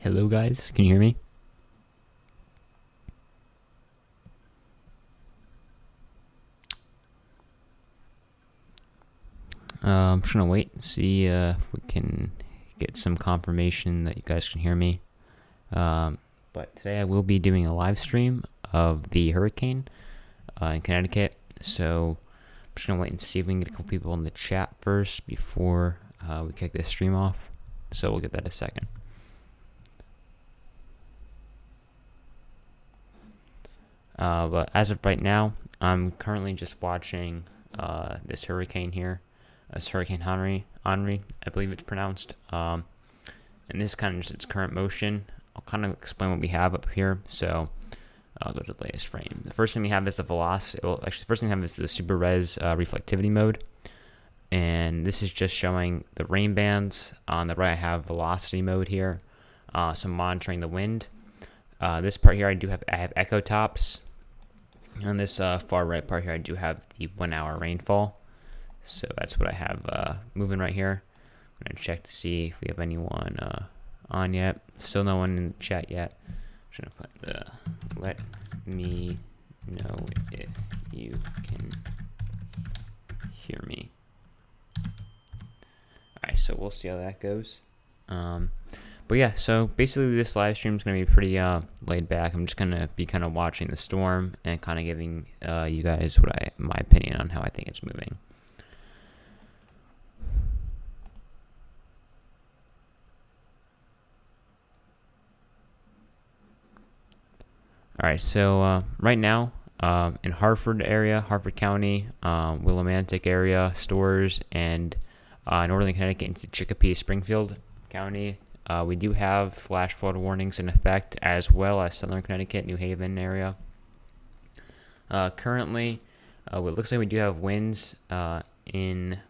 Hello guys, can you hear me? I'm just gonna wait and see if we can get some confirmation that you guys can hear me. But today I will be doing a live stream of the hurricane in Connecticut. So I'm just gonna wait and see if we can get a couple people in the chat first before we kick this stream off. So we'll get that in a second. But as of right now, I'm currently just watching this hurricane here. It's Hurricane Henri, I believe it's pronounced. And this is kind of just its current motion. I'll kind of explain what we have up here. So I'll go to the latest frame. The first thing we have is the velocity. Well, actually, the first thing we have is the super res reflectivity mode. And this is just showing the rain bands. On the right, I have velocity mode here. So I'm monitoring the wind. This part here, I have echo tops. On this far right part here, I do have the 1 hour rainfall. So that's what I have moving right here. I'm going to check to see if we have anyone on yet. Still no one in the chat yet. I'm just going to put the let me know if you can hear me. Alright, so we'll see how that goes. But yeah, so basically this live stream is going to be pretty laid back. I'm just going to be kind of watching the storm and kind of giving you guys my opinion on how I think it's moving. Alright, so right now in Hartford County, Willimantic area, Storrs, and northern Connecticut into Chicopee, Springfield County, we do have flash flood warnings in effect, as well as southern Connecticut, New Haven area. Currently, it looks like we do have winds in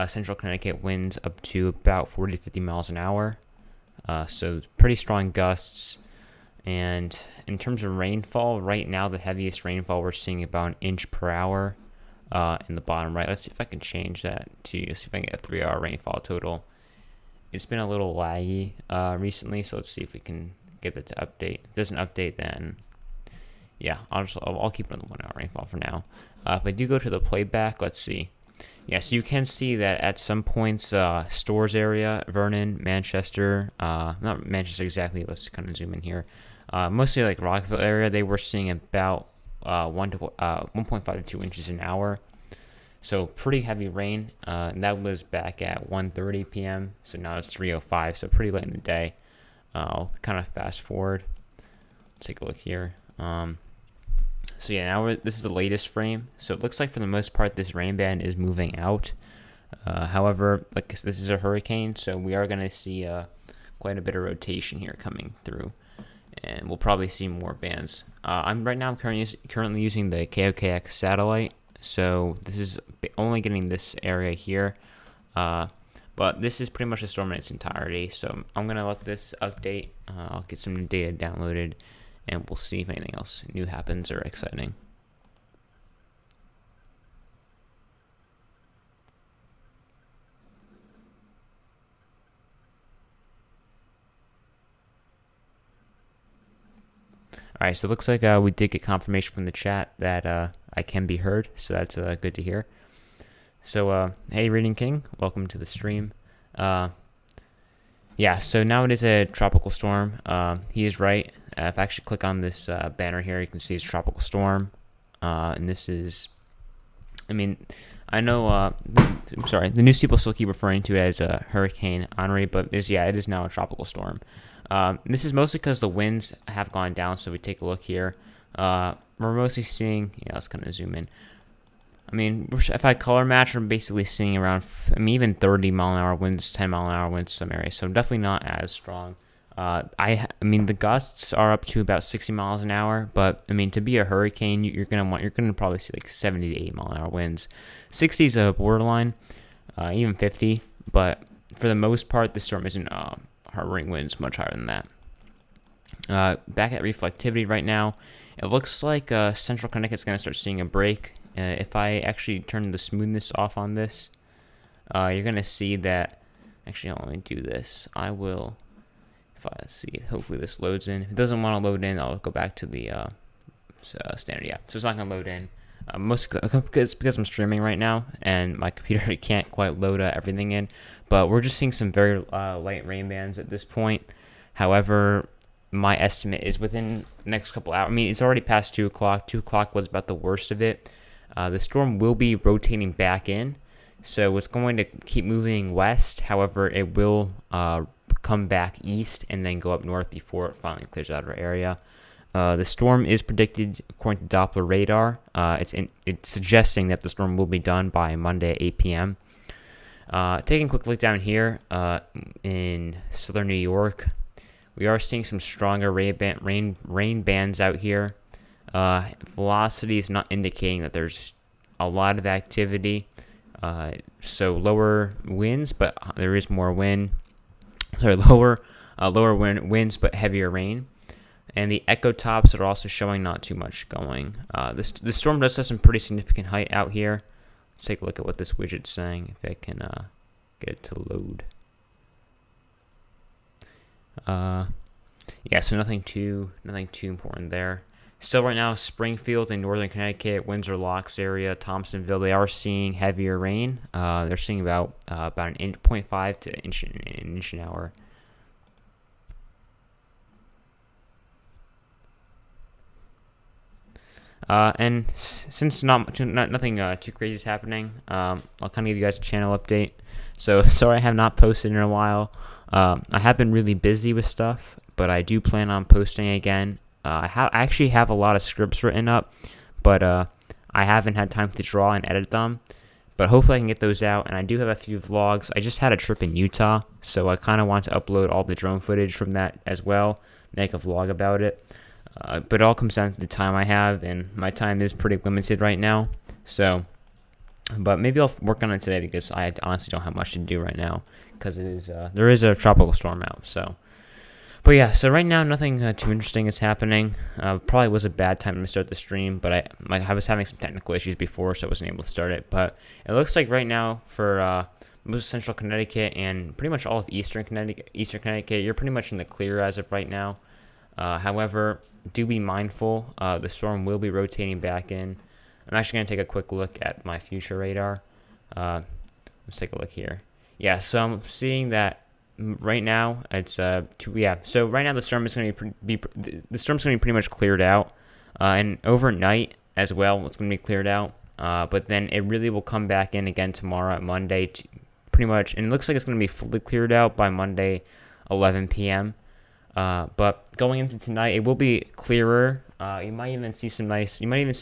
central Connecticut, winds up to about 40 to 50 miles an hour. So pretty strong gusts. And in terms of rainfall, right now the heaviest rainfall we're seeing about 1 inch per hour in the bottom right. Let's see if I can change that to see if I can get a 3 hour rainfall total. It's been a little laggy recently, so let's see if we can get that to update. If it doesn't update, then yeah, I'll keep it on the 1 hour rainfall for now. If I do go to the playback, let's see. Yeah, so you can see that at some points, Storrs area, Vernon, Manchester, not Manchester exactly, let's kind of zoom in here. Mostly like Rockville area, they were seeing about 1.5 to 2 inches an hour. So pretty heavy rain. And that was back at 1:30 p.m. So now it's 3:05, so pretty late in the day. I'll kind of fast forward. Let's take a look here. So yeah, now this is the latest frame. So it looks like for the most part this rain band is moving out. However, like this is a hurricane, so we are going to see quite a bit of rotation here coming through, and we'll probably see more bands. I'm currently using the KOKX satellite, so this is only getting this area here. But this is pretty much the storm in its entirety. So I'm going to let this update. I'll get some new data downloaded, and we'll see if anything else new happens or exciting. Alright, so it looks like we did get confirmation from the chat that I can be heard, so that's good to hear. So, hey Reading King, welcome to the stream. Yeah, so now it is a tropical storm. He is right. If I actually click on this banner here, you can see it's tropical storm. And this is, I mean, I know, I'm sorry, the news people still keep referring to it as a Hurricane Henri, but it is now a tropical storm. This is mostly because the winds have gone down, so we take a look here. We're mostly seeing, let's kind of zoom in. I mean, if I color match, we're basically seeing around, even 30 mile an hour winds, 10 mile an hour winds in some areas, so definitely not as strong. I mean, the gusts are up to about 60 miles an hour, but I mean, to be a hurricane, you're gonna probably see like 70 to 80 mile an hour winds. 60 is a borderline, even 50, but for the most part, the storm isn't harboring winds much higher than that. Back at reflectivity right now, it looks like central Connecticut's gonna start seeing a break. If I actually turn the smoothness off on this, you're gonna see that. Actually, let me do this. let's see, hopefully this loads in. If it doesn't want to load in, I'll go back to the standard. Yeah, so it's not gonna load in. Mostly because I'm streaming right now and my computer can't quite load everything in. But we're just seeing some very light rain bands at this point. However, my estimate is within the next couple hours. I mean, it's already past 2 o'clock. 2 o'clock was about the worst of it. The storm will be rotating back in, so it's going to keep moving west. However, it will come back east and then go up north before it finally clears out our area. The storm is predicted, according to Doppler radar. It's suggesting that the storm will be done by Monday at 8 p.m. Taking a quick look down here in southern New York, we are seeing some stronger rain bands out here. Velocity is not indicating that there's a lot of activity. So lower winds, but there is more wind. Sorry, lower winds, but heavier rain. And the echo tops are also showing not too much going. The storm does have some pretty significant height out here. Let's take a look at what this widget's saying, if I can get it to load. Yeah, so nothing too important there. Still right now, Springfield and northern Connecticut, Windsor Locks area, Thompsonville, they are seeing heavier rain. They're seeing about an inch, 0.5 to an inch an hour. And since nothing too crazy is happening, I'll kind of give you guys a channel update. So sorry I have not posted in a while. I have been really busy with stuff, but I do plan on posting again. I actually have a lot of scripts written up, but I haven't had time to draw and edit them. But hopefully I can get those out, and I do have a few vlogs. I just had a trip in Utah, so I kind of want to upload all the drone footage from that as well, make a vlog about it. But it all comes down to the time I have, and my time is pretty limited right now. So, but maybe I'll work on it today because I honestly don't have much to do right now because there is a tropical storm out. So, but yeah, so right now nothing too interesting is happening. Probably was a bad time to start the stream, but I was having some technical issues before, so I wasn't able to start it. But it looks like right now for most of central Connecticut and pretty much all of eastern Connecticut, you're pretty much in the clear as of right now. However, do be mindful, the storm will be rotating back in. I'm actually going to take a quick look at my future radar. Let's take a look here. Yeah, so I'm seeing that right now it's so right now the storm is going to be pretty much cleared out, and overnight as well it's going to be cleared out. But then it really will come back in again tomorrow at Monday, pretty much, and it looks like it's going to be fully cleared out by Monday, 11 p.m. But going into tonight, it will be clearer. You might even see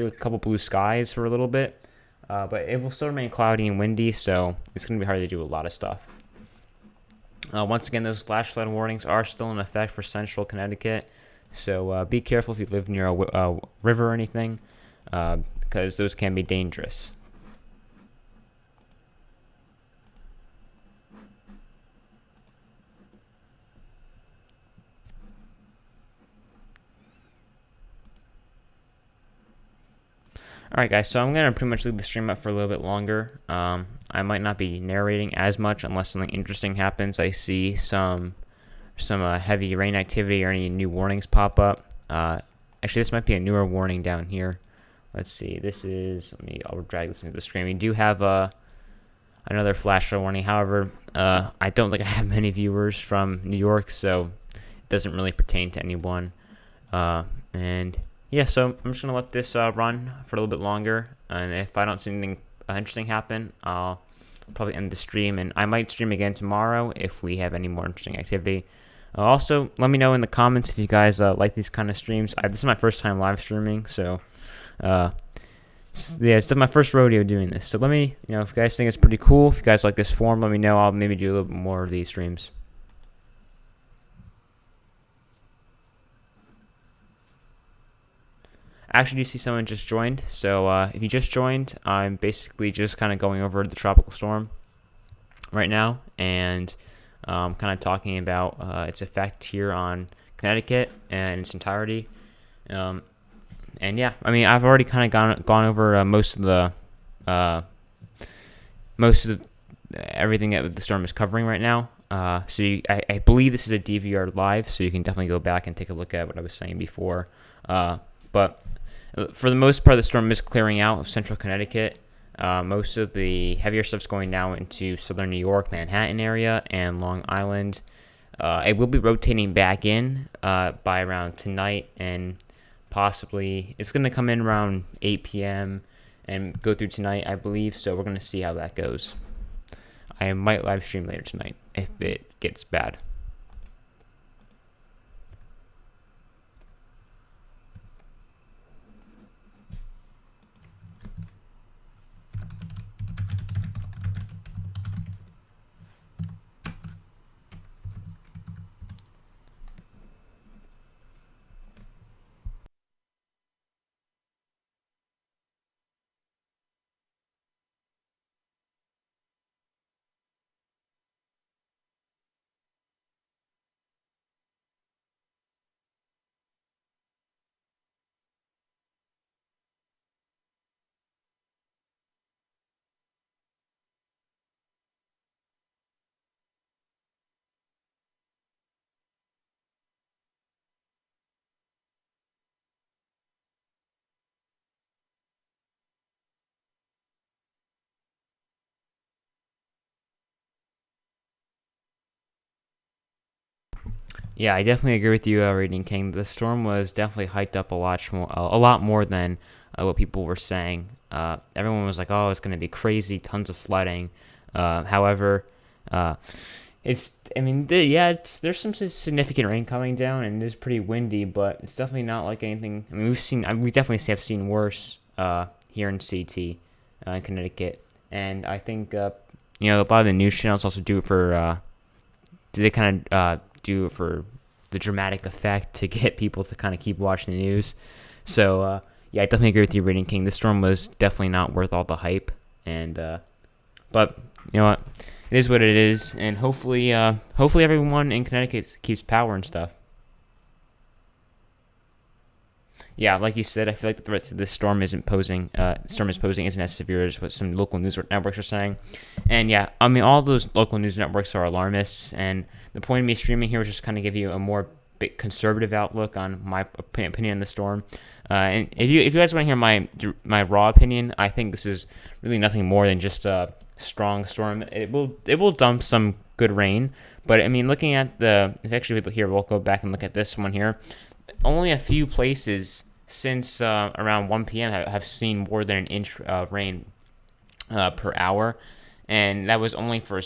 a couple blue skies for a little bit. But it will still remain cloudy and windy, so it's going to be hard to do a lot of stuff. Once again, those flash flood warnings are still in effect for central Connecticut. So be careful if you live near a river or anything, because those can be dangerous. Alright guys, so I'm going to pretty much leave the stream up for a little bit longer. I might not be narrating as much unless something interesting happens. I see some heavy rain activity or any new warnings pop up. Actually, this might be a newer warning down here. Let's see, I'll drag this into the screen. We do have another flash flood warning. However, I don't think I have many viewers from New York, so it doesn't really pertain to anyone. And yeah, so I'm just going to let this run for a little bit longer, and if I don't see anything interesting happen, I'll probably end the stream, and I might stream again tomorrow if we have any more interesting activity. Also, let me know in the comments if you guys like these kind of streams. This is my first time live streaming, so it's my first rodeo doing this. So let me, if you guys think it's pretty cool, if you guys like this form, let me know. I'll maybe do a little bit more of these streams. I actually do see someone just joined, so if you just joined, I'm basically just kind of going over the tropical storm right now, and kind of talking about its effect here on Connecticut and its entirety. And yeah, I mean, I've already kind of gone over most of everything that the storm is covering right now. I believe this is a DVR live, so you can definitely go back and take a look at what I was saying before. But for the most part, the storm is clearing out of central Connecticut. Most of the heavier stuff's going now into southern New York, Manhattan area, and Long Island. It will be rotating back in by around tonight, and possibly it's going to come in around 8 p.m. and go through tonight, I believe. So we're going to see how that goes. I might live stream later tonight if it gets bad. Yeah, I definitely agree with you, Rating King. The storm was definitely hyped up a lot more than what people were saying. Everyone was like, "Oh, it's going to be crazy, tons of flooding." However, there's some significant rain coming down, and it is pretty windy, but it's definitely not like anything. I mean, we definitely have seen worse here in CT, in Connecticut, and I think a lot of the news channels also do it for. They kind of do it for the dramatic effect to get people to kind of keep watching the news. So, I definitely agree with you, Rating King. This storm was definitely not worth all the hype. And but you know what? It is what it is. And hopefully everyone in Connecticut keeps power and stuff. Yeah, like you said, I feel like the threat to this storm isn't posing. Storm is posing isn't as severe as what some local news networks are saying. And yeah, I mean, all those local news networks are alarmists. And the point of me streaming here was just kind of give you a more conservative outlook on my opinion on the storm. And if you guys want to hear my raw opinion, I think this is really nothing more than just a strong storm. It will dump some good rain, but I mean, looking at we'll go back and look at this one here. Only a few places since around 1 p.m. have seen more than an inch of rain per hour, and that was only for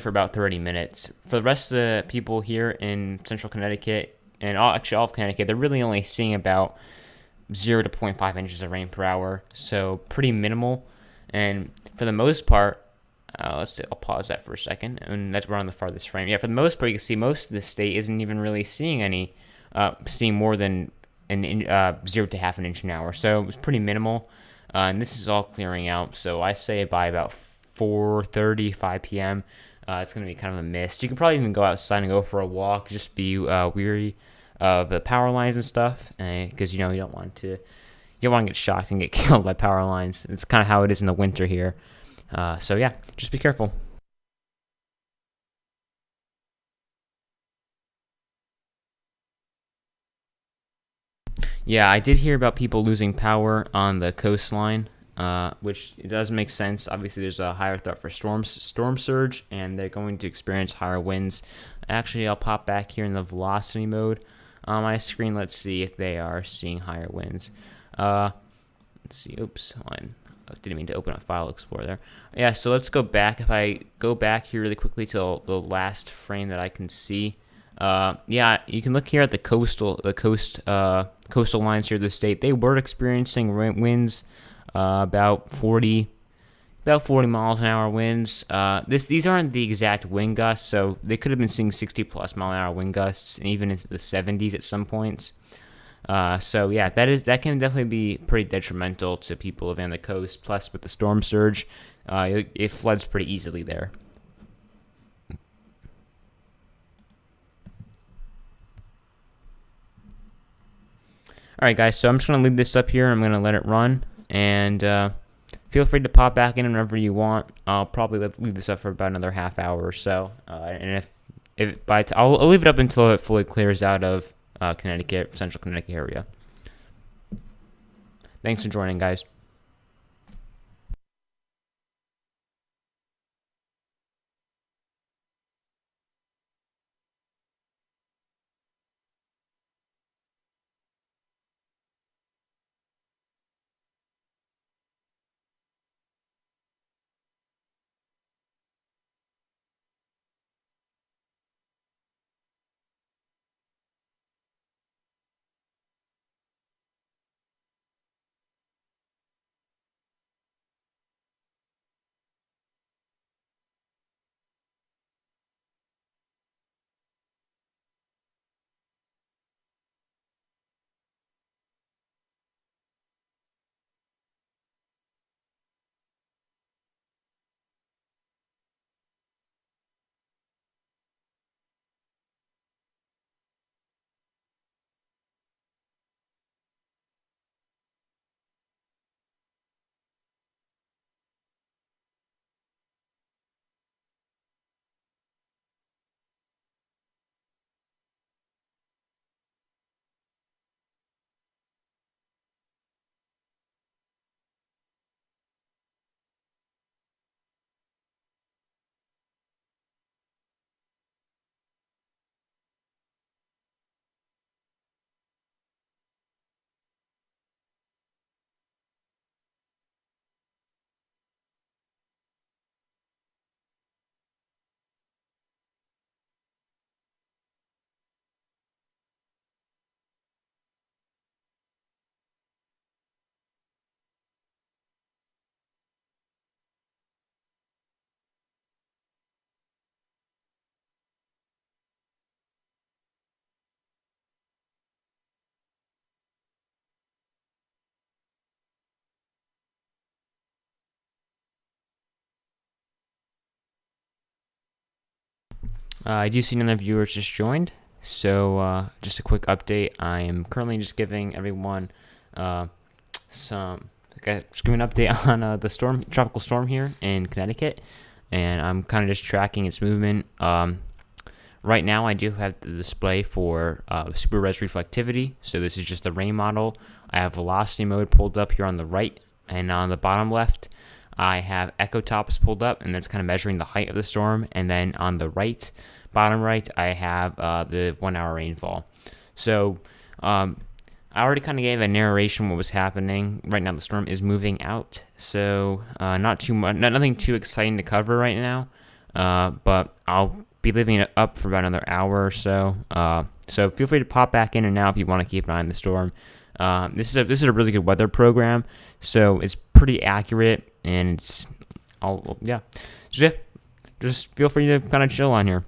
about 30 minutes. For the rest of the people here in central Connecticut and all of Connecticut, they're really only seeing about 0 to 0.5 inches of rain per hour, so pretty minimal. And for the most part, I'll pause that for a second, and we're on the farthest frame. Yeah, for the most part, you can see most of the state isn't even really seeing more than 0 to half an inch an hour. So it was pretty minimal. And this is all clearing out. So I say by about 4:30, 5 p.m., it's going to be kind of a mist. You can probably even go outside and go for a walk. Just be weary of the power lines and stuff, because you don't want to get shocked and get killed by power lines. It's kind of how it is in the winter here. So yeah, just be careful. Yeah, I did hear about people losing power on the coastline, which it does make sense. Obviously, there's a higher threat for storm surge, and they're going to experience higher winds. Actually, I'll pop back here in the velocity mode on my screen. Let's see if they are seeing higher winds. Let's see. Oops, I didn't mean to open up File Explorer there. Yeah, so let's go back. If I go back here really quickly to the last frame that I can see. You can look here at the coastal lines here of the state. They were experiencing winds about 40 miles an hour winds. These aren't the exact wind gusts, so they could have been seeing 60 plus mile an hour wind gusts, and even into the 70s at some points. That can definitely be pretty detrimental to people living on the coast. Plus, with the storm surge, it floods pretty easily there. Alright guys, so I'm just going to leave this up here. I'm going to let it run, and feel free to pop back in whenever you want. I'll probably leave this up for about another half hour or so. And if I'll leave it up until it fully clears out of Connecticut, central Connecticut area. Thanks for joining, guys. I do see another viewer just joined. So just a quick update. I am currently just giving everyone just giving an update on the tropical storm here in Connecticut, and I'm kind of just tracking its movement. Right now, I do have the display for super res reflectivity. So this is just the rain model. I have velocity mode pulled up here on the right, and on the bottom left, I have echo tops pulled up, and that's kind of measuring the height of the storm. And then on the right, bottom right, I have the 1 hour rainfall. So I already kind of gave a narration what was happening. Right now, the storm is moving out, so not too much, nothing too exciting to cover right now. But I'll be leaving it up for about another hour or so. So feel free to pop back in and out if you want to keep an eye on the storm. This is a really good weather program, so it's pretty accurate, and it's all yeah. So yeah, just feel free to kind of chill on here.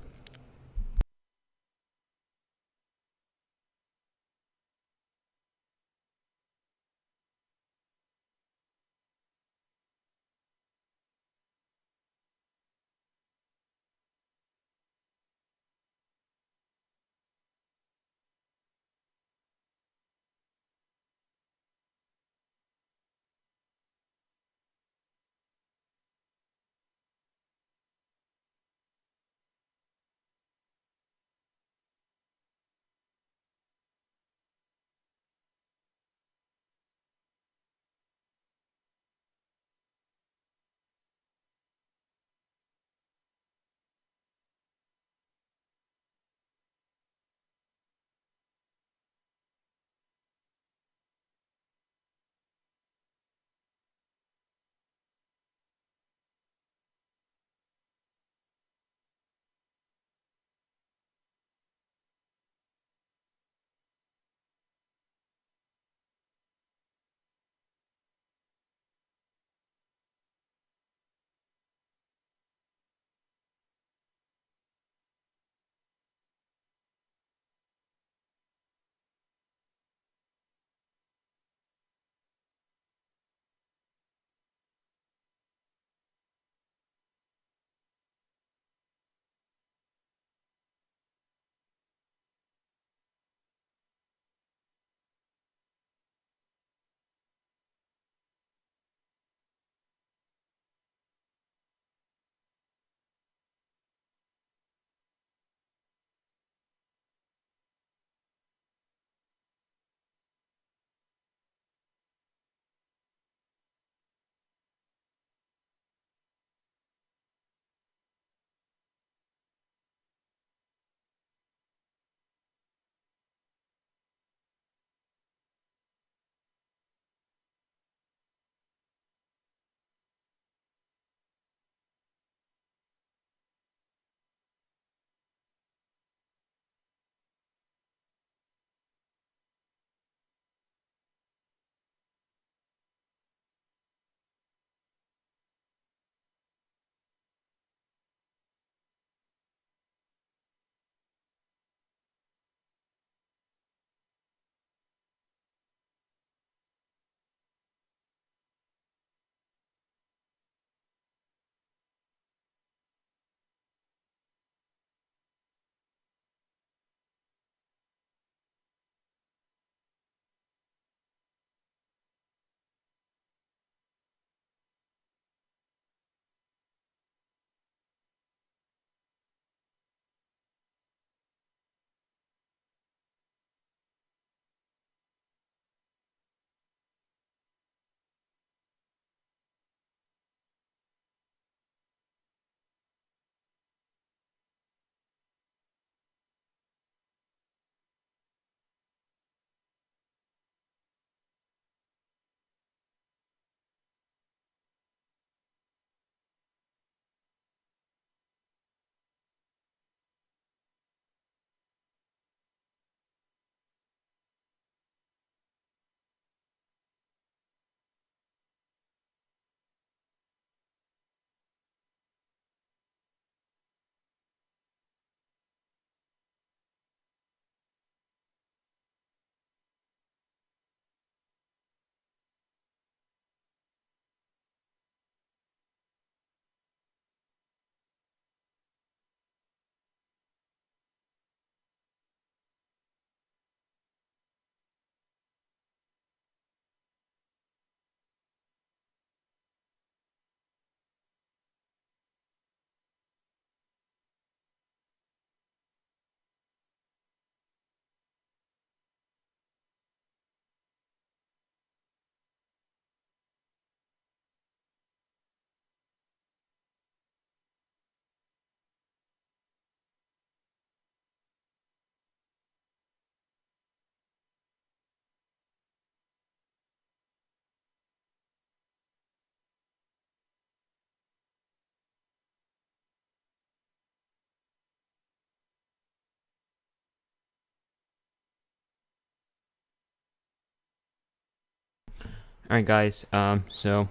Alright guys, so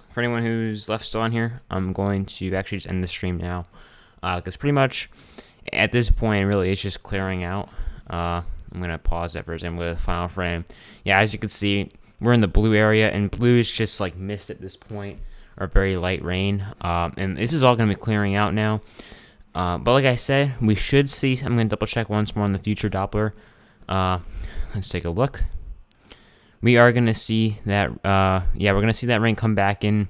for anyone who's left still on here, I'm going to actually just end the stream now. Because pretty much at this point, really, it's just clearing out. I'm going to pause that for a second with a final frame. Yeah, as you can see, we're in the blue area, and blue is just like mist at this point, or very light rain. And this is all going to be clearing out now. But like I said, we should see, I'm going to double check once more on the future Doppler. Let's take a look. We are going to see that, yeah, we're going to see that rain come back in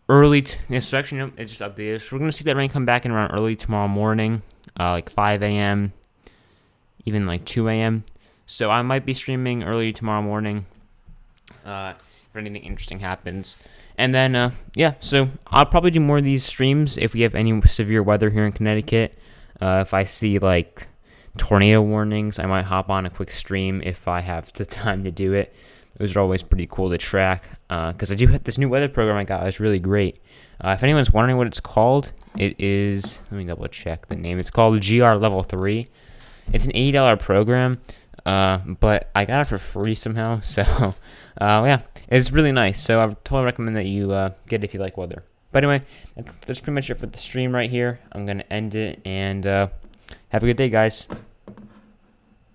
early, it's actually, it's just updated. So we're going to see that rain come back in around early tomorrow morning, like 5 a.m., even like 2 a.m. So I might be streaming early tomorrow morning, if anything interesting happens. And then, yeah, so I'll probably do more of these streams if we have any severe weather here in Connecticut. If I see, like, tornado warnings, I might hop on a quick stream if I have the time to do it. Those are always pretty cool to track, because I do have this new weather program I got. It's really great. If anyone's wondering what it's called, it is, let me double check the name. It's called GR Level 3. It's an $80 program, but I got it for free somehow, so yeah, it's really nice. So I would totally recommend that you get it if you like weather. But anyway, that's pretty much it for the stream right here. I'm going to end it, and have a good day, guys.